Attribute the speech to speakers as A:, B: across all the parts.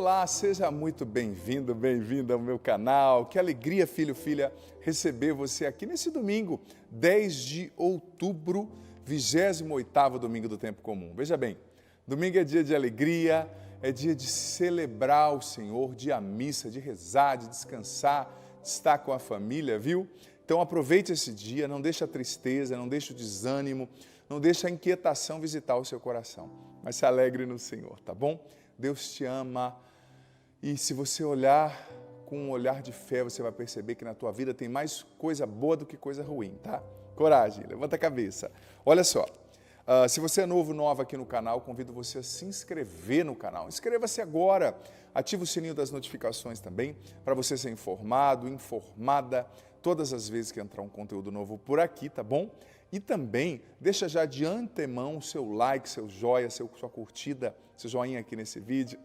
A: Olá, seja muito bem-vindo, bem-vinda ao meu canal. Que alegria, filho, filha, receber você aqui nesse domingo, 10 de outubro, 28º domingo do tempo comum. Veja bem, domingo é dia de alegria, é dia de celebrar o Senhor, dia missa, de rezar, de descansar, de estar com a família, viu? Então aproveite esse dia, não deixe a tristeza, não deixe o desânimo, não deixe a inquietação visitar o seu coração, mas se alegre no Senhor, tá bom? Deus te ama e se você olhar com um olhar de fé, você vai perceber que na tua vida tem mais coisa boa do que coisa ruim, tá? Coragem, levanta a cabeça. Olha só, se você é novo, nova aqui no canal, convido você a se inscrever no canal. Inscreva-se agora, ative o sininho das notificações também, para você ser informado, informada, todas as vezes que entrar um conteúdo novo por aqui, tá bom? E também, deixa já de antemão o seu like, seu joia, sua curtida, seu joinha aqui nesse vídeo,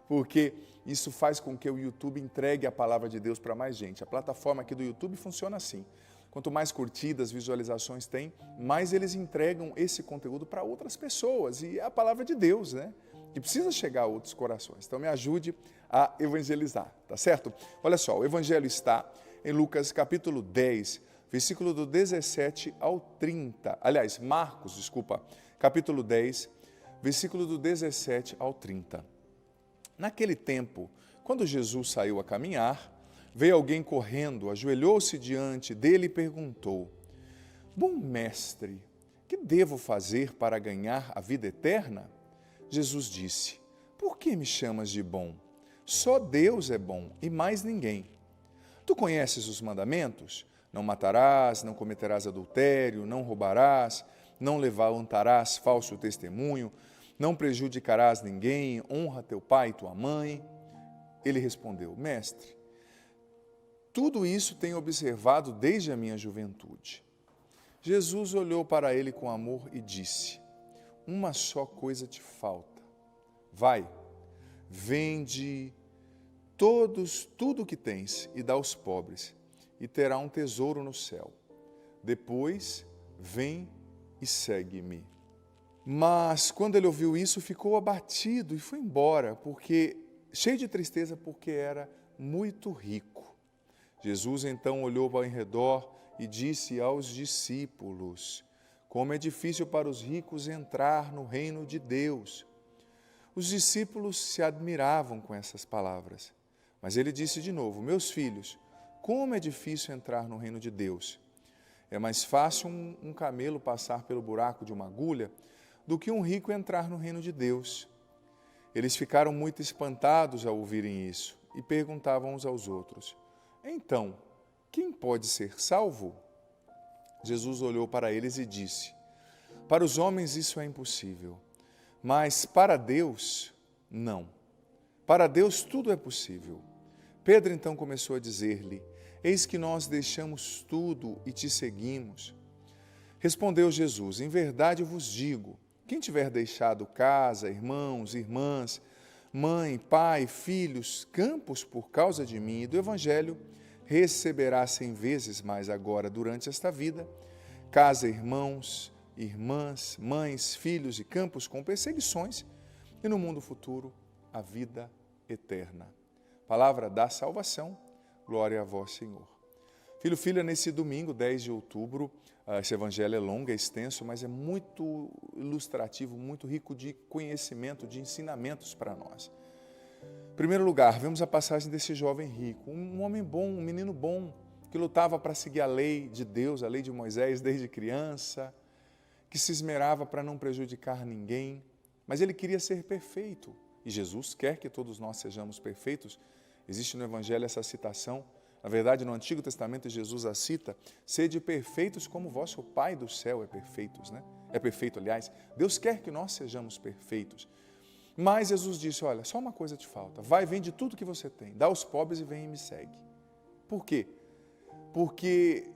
A: porque isso faz com que o YouTube entregue a palavra de Deus para mais gente. A plataforma aqui do YouTube funciona assim. Quanto mais curtidas, visualizações tem, mais eles entregam esse conteúdo para outras pessoas. E é a palavra de Deus, né? Que precisa chegar a outros corações. Então me ajude a evangelizar, tá certo? Olha só, o evangelho está em Lucas capítulo 10, versículo do 17 ao 30. Aliás, Marcos, desculpa, capítulo 10, versículo do 17 ao 30. Naquele tempo, quando Jesus saiu a caminhar, veio alguém correndo, ajoelhou-se diante dele e perguntou: Bom mestre, que devo fazer para ganhar a vida eterna? Jesus disse: Por que me chamas de bom? Só Deus é bom e mais ninguém. Tu conheces os mandamentos? Não matarás, não cometerás adultério, não roubarás, não levantarás falso testemunho, não prejudicarás ninguém, honra teu pai e tua mãe. Ele respondeu: Mestre, tudo isso tenho observado desde a minha juventude. Jesus olhou para ele com amor e disse: Uma só coisa te falta. Vai, vende tudo o que tens e dá aos pobres, e terá um tesouro no céu. Depois, vem e segue-me. Mas, quando ele ouviu isso, ficou abatido e foi embora, cheio de tristeza, porque era muito rico. Jesus então olhou ao redor e disse aos discípulos: Como é difícil para os ricos entrar no reino de Deus. Os discípulos se admiravam com essas palavras. Mas ele disse de novo: Meus filhos, como é difícil entrar no reino de Deus. É mais fácil um camelo passar pelo buraco de uma agulha do que um rico entrar no reino de Deus. Eles ficaram muito espantados ao ouvirem isso e perguntavam uns aos outros: Então, quem pode ser salvo? Jesus olhou para eles e disse: Para os homens isso é impossível, mas para Deus, não. Para Deus tudo é possível. Pedro então começou a dizer-lhe: Eis que nós deixamos tudo e te seguimos. Respondeu Jesus: Em verdade eu vos digo, quem tiver deixado casa, irmãos, irmãs, mãe, pai, filhos, campos por causa de mim e do Evangelho, receberá 100 vezes mais agora durante esta vida, casa, irmãos, irmãs, mães, filhos e campos com perseguições, e no mundo futuro a vida eterna. Palavra da salvação, glória a vós, Senhor. Filho, filha, nesse domingo, 10 de outubro, esse evangelho é longo, é extenso, mas é muito ilustrativo, muito rico de conhecimento, de ensinamentos para nós. Em primeiro lugar, vemos a passagem desse jovem rico, um homem bom, um menino bom, que lutava para seguir a lei de Deus, a lei de Moisés desde criança, que se esmerava para não prejudicar ninguém, mas ele queria ser perfeito. E Jesus quer que todos nós sejamos perfeitos. Existe no Evangelho essa citação. Na verdade, no Antigo Testamento, Jesus a cita: Sede perfeitos como vosso Pai do céu é perfeitos, né? É perfeito, aliás. Deus quer que nós sejamos perfeitos. Mas Jesus disse: Olha, só uma coisa te falta. Vai, vende tudo que você tem, dá aos pobres e vem e me segue. Por quê? Porque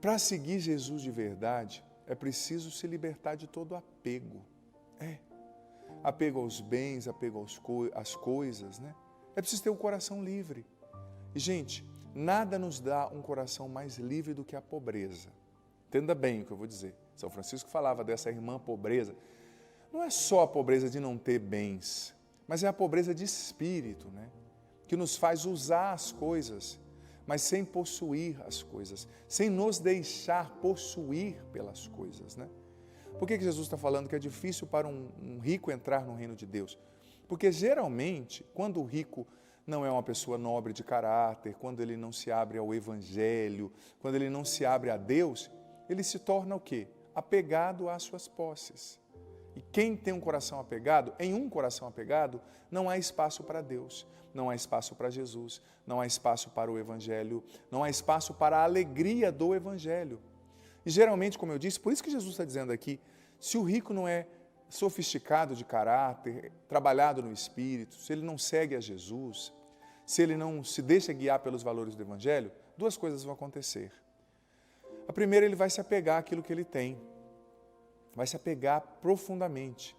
A: para seguir Jesus de verdade, é preciso se libertar de todo apego. Apego aos bens, apego às coisas, né? É preciso ter o coração livre. E, gente, nada nos dá um coração mais livre do que a pobreza. Entenda bem o que eu vou dizer. São Francisco falava dessa irmã pobreza. Não é só a pobreza de não ter bens, mas é a pobreza de espírito, né? Que nos faz usar as coisas, mas sem possuir as coisas, sem nos deixar possuir pelas coisas, né? Por que Jesus está falando que é difícil para um rico entrar no reino de Deus? Porque geralmente, quando o rico não é uma pessoa nobre de caráter, quando ele não se abre ao Evangelho, quando ele não se abre a Deus, ele se torna o quê? Apegado às suas posses. E quem tem um coração apegado, em um coração apegado, não há espaço para Deus, não há espaço para Jesus, não há espaço para o Evangelho, não há espaço para a alegria do Evangelho. E geralmente, como eu disse, por isso que Jesus está dizendo aqui, se o rico não é sofisticado de caráter, trabalhado no Espírito, se ele não segue a Jesus, se ele não se deixa guiar pelos valores do Evangelho, duas coisas vão acontecer. A primeira, ele vai se apegar àquilo que ele tem, vai se apegar profundamente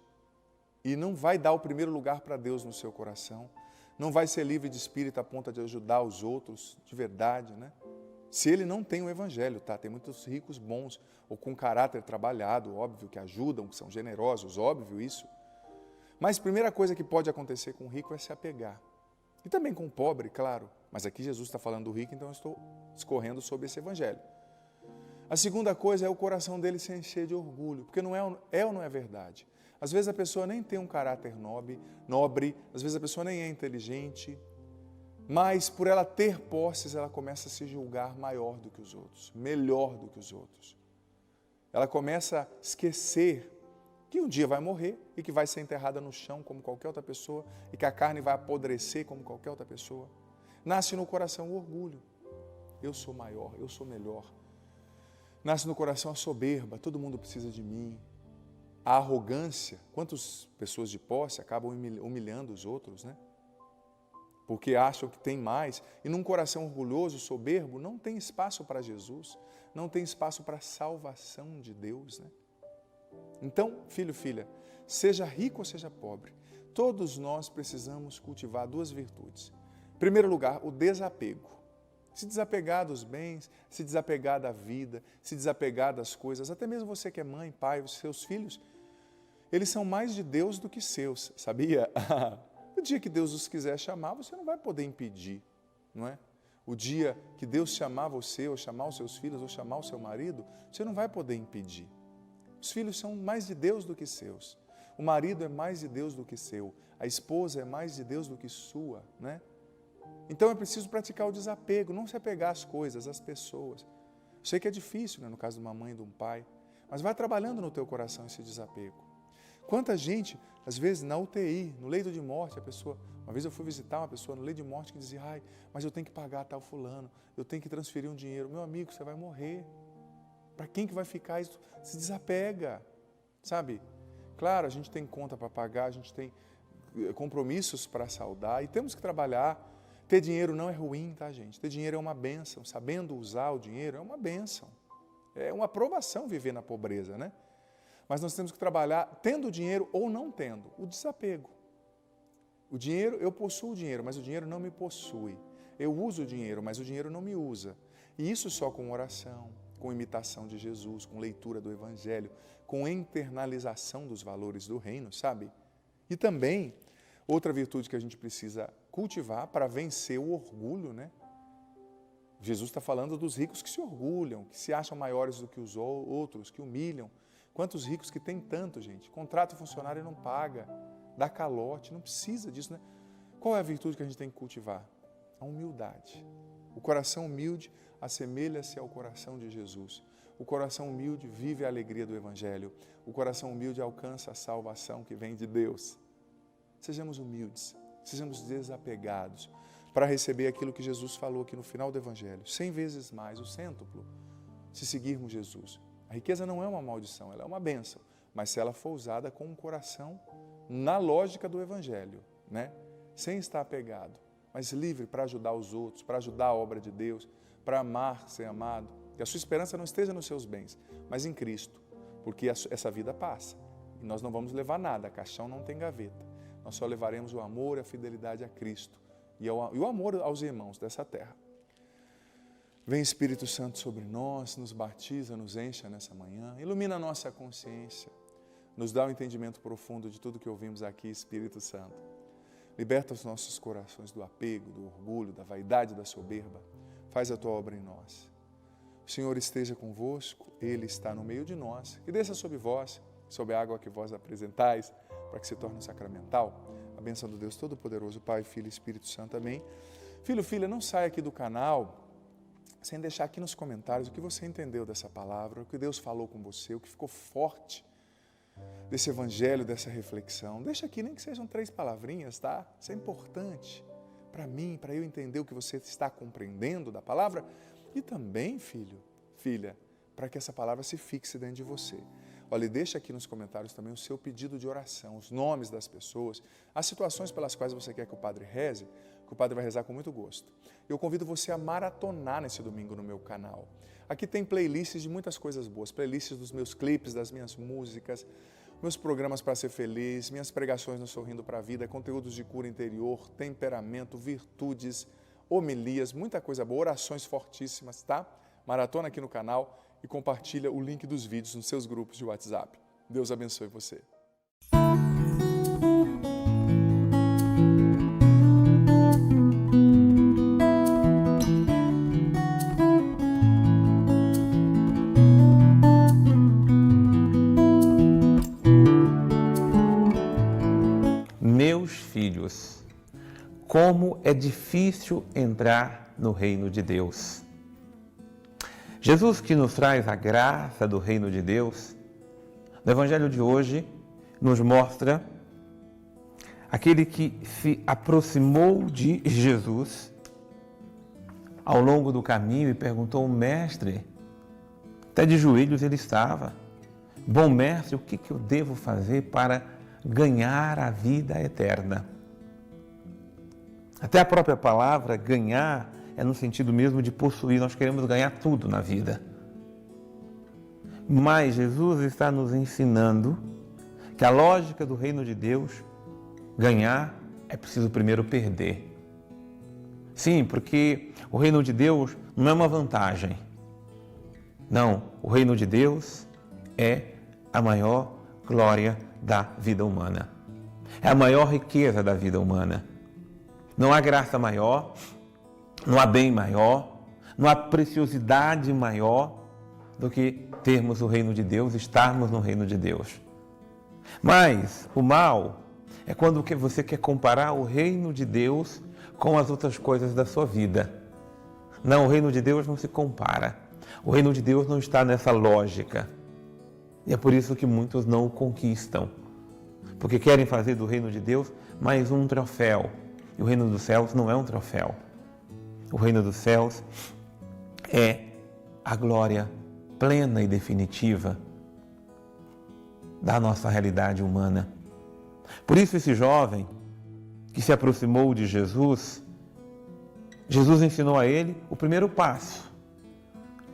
A: e não vai dar o primeiro lugar para Deus no seu coração, não vai ser livre de espírito a ponto de ajudar os outros de verdade, né? Se ele não tem o Evangelho, tá? Tem muitos ricos bons, ou com caráter trabalhado, óbvio, que ajudam, que são generosos, óbvio isso. Mas a primeira coisa que pode acontecer com o rico é se apegar. E também com o pobre, claro. Mas aqui Jesus está falando do rico, então eu estou discorrendo sobre esse Evangelho. A segunda coisa é o coração dele se encher de orgulho, porque não é ou não é verdade. Às vezes a pessoa nem tem um caráter nobre, às vezes a pessoa nem é inteligente, mas por ela ter posses, ela começa a se julgar maior do que os outros, melhor do que os outros. Ela começa a esquecer que um dia vai morrer e que vai ser enterrada no chão como qualquer outra pessoa e que a carne vai apodrecer como qualquer outra pessoa. Nasce no coração o orgulho. Eu sou maior, eu sou melhor. Nasce no coração a soberba, todo mundo precisa de mim. A arrogância, quantas pessoas de posse acabam humilhando os outros, né? Porque acham que tem mais. E num coração orgulhoso, soberbo, não tem espaço para Jesus, não tem espaço para a salvação de Deus, né? Então, filho, filha, seja rico ou seja pobre, todos nós precisamos cultivar duas virtudes. Em primeiro lugar, o desapego. Se desapegar dos bens, se desapegar da vida, se desapegar das coisas, até mesmo você que é mãe, pai, os seus filhos, eles são mais de Deus do que seus, sabia? O dia que Deus os quiser chamar, você não vai poder impedir, não é? O dia que Deus chamar você, ou chamar os seus filhos, ou chamar o seu marido, você não vai poder impedir. Os filhos são mais de Deus do que seus. O marido é mais de Deus do que seu. A esposa é mais de Deus do que sua, né? Então é preciso praticar o desapego, não se apegar às coisas, às pessoas. Eu sei que é difícil, né, no caso de uma mãe e de um pai, mas vai trabalhando no teu coração esse desapego. Quanta gente, às vezes na UTI, no leito de morte, a pessoa... Uma vez eu fui visitar uma pessoa no leito de morte que dizia, ai, mas eu tenho que pagar tal fulano, eu tenho que transferir um dinheiro. Meu amigo, você vai morrer. Para quem que vai ficar isso? Se desapega, sabe? Claro, a gente tem conta para pagar, a gente tem compromissos para saldar e temos que trabalhar. Ter dinheiro não é ruim, tá, gente? Ter dinheiro é uma bênção, sabendo usar o dinheiro é uma bênção. É uma aprovação viver na pobreza, né? Mas nós temos que trabalhar tendo dinheiro ou não tendo, o desapego. O dinheiro, eu possuo o dinheiro, mas o dinheiro não me possui. Eu uso o dinheiro, mas o dinheiro não me usa. E isso só com oração, com imitação de Jesus, com leitura do Evangelho, com internalização dos valores do reino, sabe? E também, outra virtude que a gente precisa cultivar para vencer o orgulho, né? Jesus está falando dos ricos que se orgulham, que se acham maiores do que os outros, que humilham. Quantos ricos que tem tanto, gente? Contrata funcionário e não paga, dá calote, não precisa disso, né? Qual é a virtude que a gente tem que cultivar? A humildade. O coração humilde assemelha-se ao coração de Jesus. O coração humilde vive a alegria do Evangelho. O coração humilde alcança a salvação que vem de Deus. Sejamos humildes, sejamos desapegados para receber aquilo que Jesus falou aqui no final do Evangelho. 100 vezes mais, o cêntuplo, se seguirmos Jesus. A riqueza não é uma maldição, ela é uma bênção, mas se ela for usada com um coração na lógica do Evangelho, né? Sem estar apegado, mas livre para ajudar os outros, para ajudar a obra de Deus, para amar, ser amado. Que a sua esperança não esteja nos seus bens, mas em Cristo, porque essa vida passa e nós não vamos levar nada, caixão não tem gaveta. Nós só levaremos o amor e a fidelidade a Cristo e o amor aos irmãos dessa terra. Vem Espírito Santo sobre nós, nos batiza, nos encha nessa manhã, ilumina a nossa consciência, nos dá o entendimento profundo de tudo que ouvimos aqui, Espírito Santo. Liberta os nossos corações do apego, do orgulho, da vaidade, da soberba. Faz a tua obra em nós. O Senhor esteja convosco, Ele está no meio de nós. E desça sobre vós, sobre a água que vós apresentais, para que se torne sacramental. A bênção do Deus Todo-Poderoso, Pai, Filho e Espírito Santo. Amém. Filho, filha, não saia aqui do canal sem deixar aqui nos comentários o que você entendeu dessa palavra, o que Deus falou com você, o que ficou forte desse evangelho, dessa reflexão. Deixa aqui, nem que sejam 3 palavrinhas, tá? Isso é importante para mim, para eu entender o que você está compreendendo da palavra e também, filho, filha, para que essa palavra se fixe dentro de você. Olha, deixa aqui nos comentários também o seu pedido de oração, os nomes das pessoas, as situações pelas quais você quer que o Padre reze, que o Padre vai rezar com muito gosto. Eu convido você a maratonar nesse domingo no meu canal. Aqui tem playlists de muitas coisas boas, playlists dos meus clipes, das minhas músicas, meus programas para ser feliz, minhas pregações no Sorrindo para a Vida, conteúdos de cura interior, temperamento, virtudes, homilias, muita coisa boa, orações fortíssimas, tá? Maratona aqui no canal e compartilha o link dos vídeos nos seus grupos de WhatsApp. Deus abençoe você.
B: Meus filhos, como é difícil entrar no reino de Deus. Jesus, que nos traz a graça do reino de Deus, no Evangelho de hoje, nos mostra aquele que se aproximou de Jesus ao longo do caminho e perguntou: Mestre, até de joelhos ele estava, bom mestre, o que eu devo fazer para ganhar a vida eterna? Até a própria palavra ganhar é no sentido mesmo de possuir, nós queremos ganhar tudo na vida. Mas Jesus está nos ensinando que a lógica do reino de Deus, ganhar é preciso primeiro perder. Sim, porque o reino de Deus não é uma vantagem. Não, o reino de Deus é a maior glória da vida humana. É a maior riqueza da vida humana. Não há graça maior, não há bem maior, não há preciosidade maior do que termos o reino de Deus, estarmos no reino de Deus. Mas o mal é quando você quer comparar o reino de Deus com as outras coisas da sua vida. Não, o reino de Deus não se compara. O reino de Deus não está nessa lógica. E é por isso que muitos não o conquistam. Porque querem fazer do reino de Deus mais um troféu. E o reino dos céus não é um troféu. O reino dos céus é a glória plena e definitiva da nossa realidade humana. Por isso esse jovem que se aproximou de Jesus, Jesus ensinou a ele o primeiro passo.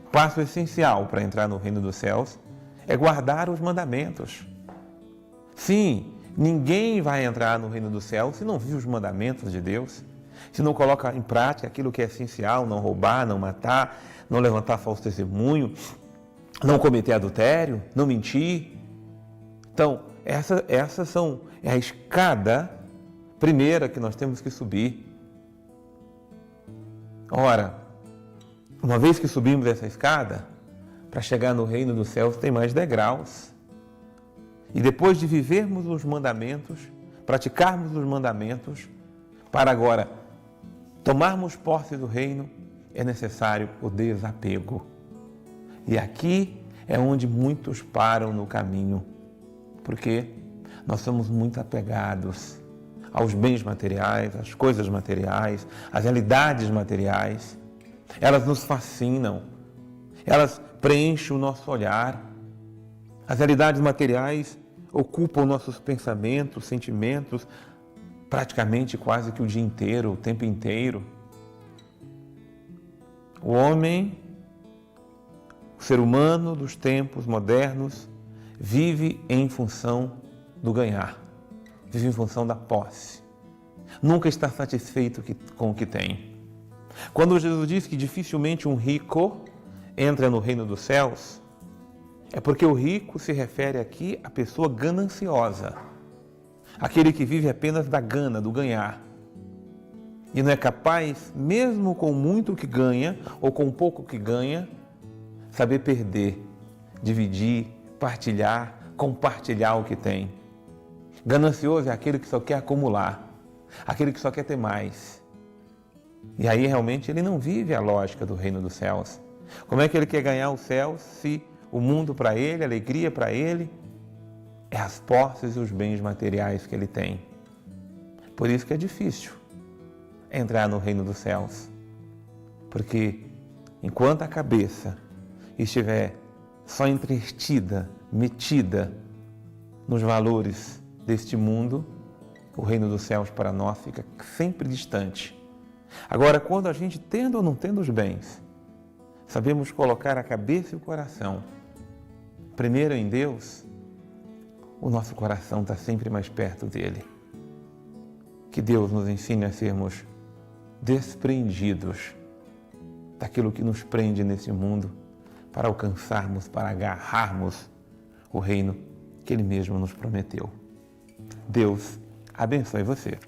B: O passo essencial para entrar no reino dos céus é guardar os mandamentos. Sim, ninguém vai entrar no reino dos céus se não vive os mandamentos de Deus, se não coloca em prática aquilo que é essencial, não roubar, não matar, não levantar falso testemunho, não cometer adultério, não mentir. Então, essas são a escada primeira que nós temos que subir. Ora, uma vez que subimos essa escada, para chegar no reino dos céus tem mais degraus. E depois de vivermos os mandamentos, praticarmos os mandamentos, para agora tomarmos posse do reino, é necessário o desapego. E aqui é onde muitos param no caminho, porque nós somos muito apegados aos bens materiais, às coisas materiais, às realidades materiais. Elas nos fascinam, elas preenchem o nosso olhar. As realidades materiais ocupam nossos pensamentos, sentimentos, praticamente quase que o dia inteiro, o tempo inteiro. O homem, o ser humano dos tempos modernos, vive em função do ganhar, vive em função da posse. Nunca está satisfeito com o que tem. Quando Jesus diz que dificilmente um rico entra no reino dos céus, é porque o rico se refere aqui à pessoa gananciosa. Aquele que vive apenas da gana, do ganhar. E não é capaz, mesmo com muito que ganha ou com pouco que ganha, saber perder, dividir, partilhar, compartilhar o que tem. Ganancioso é aquele que só quer acumular, aquele que só quer ter mais. E aí realmente ele não vive a lógica do reino dos céus. Como é que ele quer ganhar o céu se o mundo para ele, a alegria para ele, é as posses e os bens materiais que ele tem? Por isso que é difícil entrar no reino dos céus. Porque enquanto a cabeça estiver só entretida, metida nos valores deste mundo, o reino dos céus para nós fica sempre distante. Agora, quando a gente, tendo ou não tendo os bens, sabemos colocar a cabeça e o coração primeiro em Deus, o nosso coração está sempre mais perto dele. Que Deus nos ensine a sermos desprendidos daquilo que nos prende nesse mundo para alcançarmos, para agarrarmos o reino que Ele mesmo nos prometeu. Deus abençoe você.